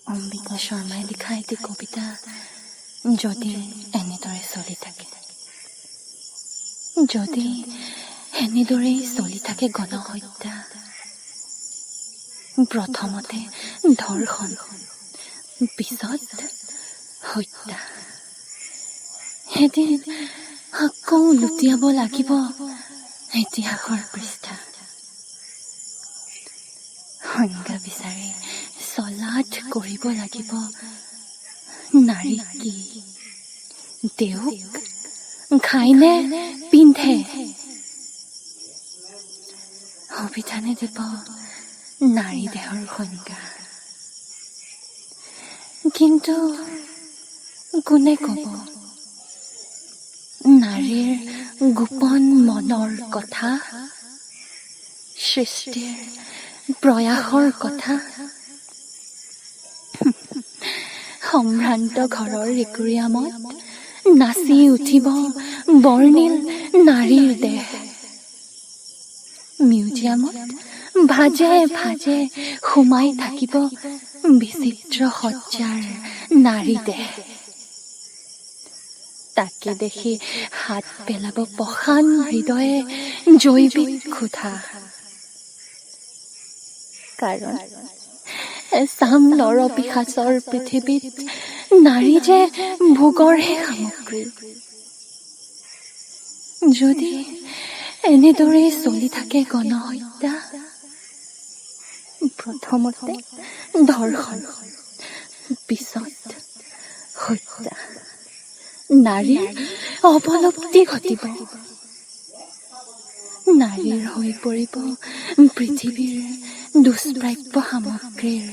অম্বিকা শৰ্মাই লিখা এটি কবিতা যদি এনেদৰে চলি থাকে, যদি এনেদৰেই চলি থাকে গণহত্যা, প্ৰথমতে ধৰ্ষণ, পিছত হত্যা, এদিন আকৌ লুটিয়াব লাগিব ইতিহাসৰ পৃষ্ঠা। সংজ্ঞা বিচাৰি চলাথ কৰিব লাগিব নাৰী কি, তেওঁক খাইনে পিন্ধে, অভিধানে দিব নাৰী দেহৰ সংজ্ঞা। কিন্তু কোনে কব নাৰীৰ গোপন মনৰ কথা, সৃষ্টিৰ প্ৰয়াসৰ কথা? সম্ভ্ৰান্ত ঘৰৰ ৰেকুৰিয়ামত নাচি উঠিব বৰ্ণিল নাৰীৰ দেহ, মিউজিয়ামত ভাজে ভাজে সোমাই থাকিব বিচিত্ৰ সজ্জাৰ নাৰী দেহ। তাকে দেখি হাত পেলাব পশান হৃদয়ে জৈৱিক ক্ষুধা, কাৰণ এচাম নৰপিশাচৰ পৃথিৱীত নাৰী যে ভোগৰহে সামগ্ৰী। যদি এনেদৰে চলি থাকে গণহত্যা, প্ৰথমতে ধৰ্ষণ, পিছত হত্যা, নাৰীৰ অৱলুপ্তি ঘটিব, নাৰীৰ হৈ পৰিব পৃথিৱীৰ দুষ্প্ৰাপ্য সামগ্ৰীৰ